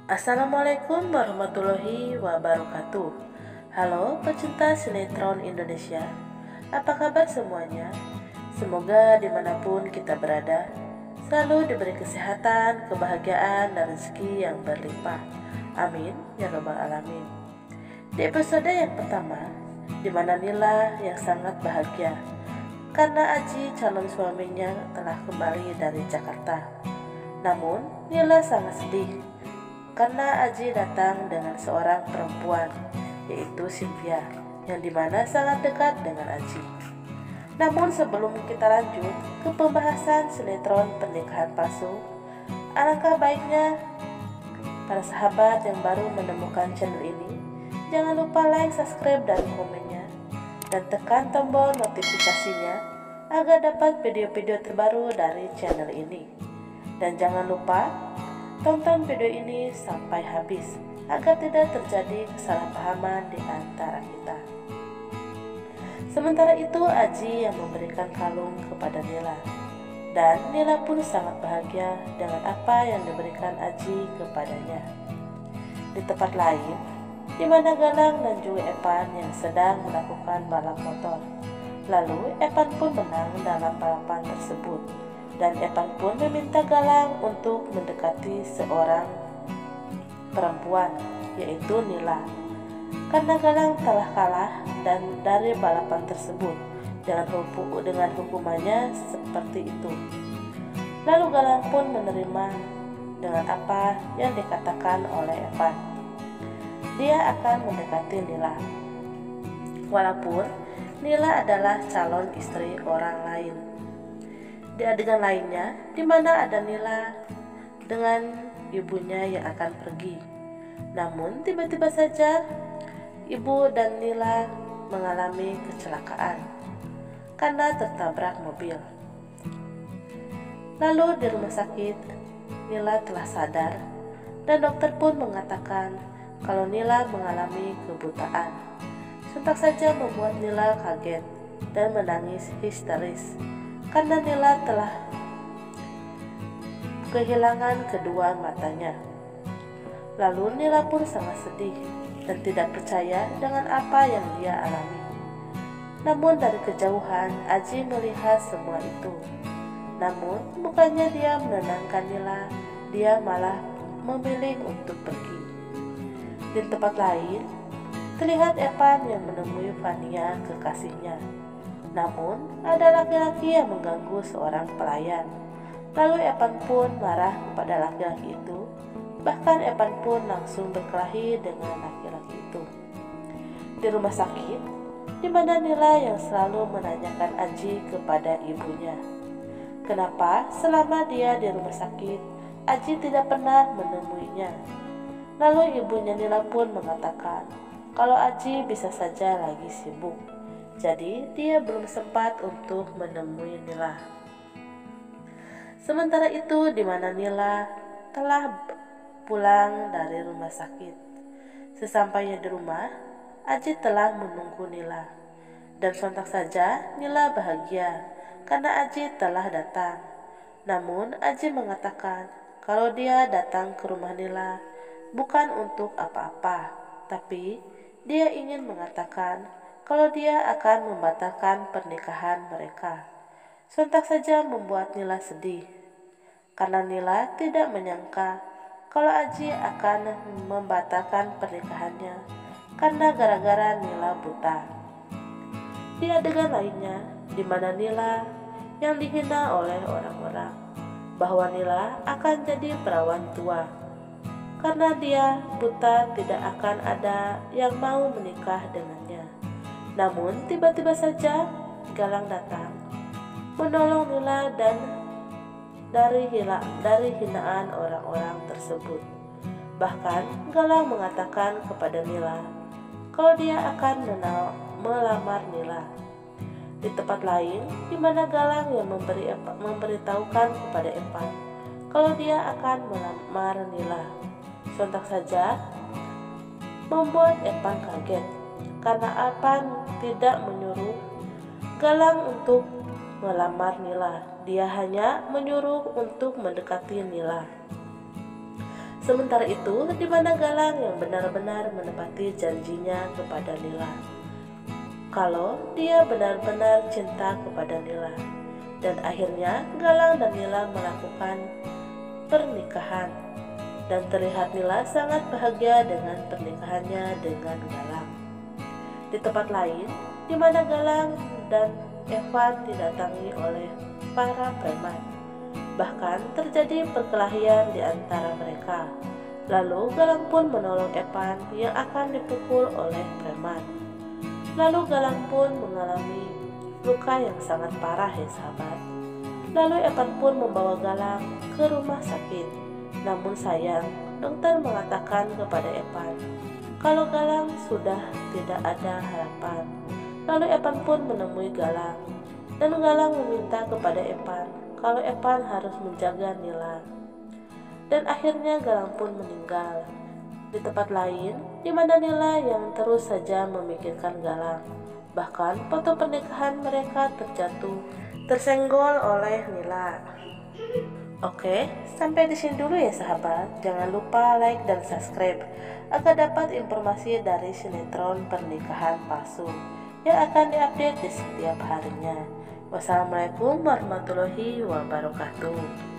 Assalamualaikum warahmatullahi wabarakatuh. Halo pecinta sinetron Indonesia, apa kabar semuanya? Semoga dimanapun kita berada selalu diberi kesehatan, kebahagiaan, dan rezeki yang berlimpah. Amin ya rabbal alamin. Di episode yang pertama, di mana Nila yang sangat bahagia karena Aji calon suaminya telah kembali dari Jakarta. Namun Nila sangat sedih karena Aji datang dengan seorang perempuan, yaitu Cynthia, yang dimana sangat dekat dengan Aji. Namun sebelum kita lanjut ke pembahasan sinetron pernikahan palsu, alangkah baiknya para sahabat yang baru menemukan channel ini, jangan lupa like, subscribe, dan komennya, dan tekan tombol notifikasinya agar dapat video-video terbaru dari channel ini. Dan jangan lupa tonton video ini sampai habis agar tidak terjadi kesalahpahaman di antara kita. Sementara itu Aji yang memberikan kalung kepada Nila, dan Nila pun sangat bahagia dengan apa yang diberikan Aji kepadanya. Di tempat lain, di mana Galang dan juga Evan yang sedang melakukan balap motor. Lalu Evan pun menang dalam balapan tersebut, dan Evan pun meminta Galang untuk mendekati seorang perempuan, yaitu Nila, karena Galang telah kalah dan dari balapan tersebut dengan hukumannya seperti itu. Lalu Galang pun menerima dengan apa yang dikatakan oleh Evan. Dia akan mendekati Nila, walaupun Nila adalah calon istri orang lain. Di adegan lainnya, di mana ada Nila dengan ibunya yang akan pergi. Namun tiba-tiba saja ibu dan Nila mengalami kecelakaan karena tertabrak mobil. Lalu di rumah sakit, Nila telah sadar dan dokter pun mengatakan kalau Nila mengalami kebutaan. Sontak saja membuat Nila kaget dan menangis histeris karena Nila telah kehilangan kedua matanya. Lalu Nila pun sangat sedih dan tidak percaya dengan apa yang dia alami. Namun dari kejauhan Aji melihat semua itu. Namun bukannya dia menenangkan Nila, dia malah memilih untuk pergi. Di tempat lain, terlihat Evan yang menemui Fania, kekasihnya. Namun ada laki-laki yang mengganggu seorang pelayan. Lalu Evan pun marah kepada laki-laki itu. Bahkan Evan pun langsung berkelahi dengan laki-laki itu. Di rumah sakit, di mana Nila yang selalu menanyakan Aji kepada ibunya, kenapa selama dia di rumah sakit, Aji tidak pernah menemuinya. Lalu ibunya Nila pun mengatakan kalau Aji bisa saja lagi sibuk, jadi dia belum sempat untuk menemui Nila. Sementara itu di mana Nila telah pulang dari rumah sakit. Sesampainya di rumah, Aji telah menunggu Nila. Dan sontak saja Nila bahagia karena Aji telah datang. Namun Aji mengatakan kalau dia datang ke rumah Nila bukan untuk apa-apa, tapi dia ingin mengatakan kalau dia akan membatalkan pernikahan mereka. Sontak saja membuat Nila sedih, karena Nila tidak menyangka kalau Aji akan membatalkan pernikahannya karena gara-gara Nila buta. Di adegan lainnya, di mana Nila yang dihina oleh orang-orang bahwa Nila akan jadi perawan tua karena dia buta, tidak akan ada yang mau menikah dengannya. Namun tiba-tiba saja Galang datang menolong Nila dan dari hinaan orang-orang tersebut. Bahkan Galang mengatakan kepada Nila kalau dia akan melamar Nila. Di tempat lain, di mana Galang yang memberitahukan kepada Evan kalau dia akan melamar Nila. Sontak saja membuat Evan kaget karena Evan tidak menyuruh Galang untuk melamar Nila. Dia hanya menyuruh untuk mendekati Nila. Sementara itu, di mana Galang yang benar-benar menepati janjinya kepada Nila, kalau dia benar-benar cinta kepada Nila. Dan akhirnya Galang dan Nila melakukan pernikahan. Dan terlihat Nila sangat bahagia dengan pernikahannya dengan Galang. Di tempat lain, di mana Galang dan Evan didatangi oleh para preman. Bahkan terjadi perkelahian di antara mereka. Lalu Galang pun menolong Evan yang akan dipukul oleh preman. Lalu Galang pun mengalami luka yang sangat parah ya sahabat. Lalu Evan pun membawa Galang ke rumah sakit. Namun sayang, dokter mengatakan kepada Evan kalau Galang sudah tidak ada harapan. Lalu Evan pun menemui Galang, dan Galang meminta kepada Evan kalau Evan harus menjaga Nila. Dan akhirnya Galang pun meninggal. Di tempat lain, di mana Nila yang terus saja memikirkan Galang. Bahkan foto pernikahan mereka tersenggol oleh Nila. Oke, sampai di sini dulu ya sahabat. Jangan lupa like dan subscribe agar dapat informasi dari sinetron Pernikahan Palsu yang akan diupdate di setiap harinya. Wassalamualaikum warahmatullahi wabarakatuh.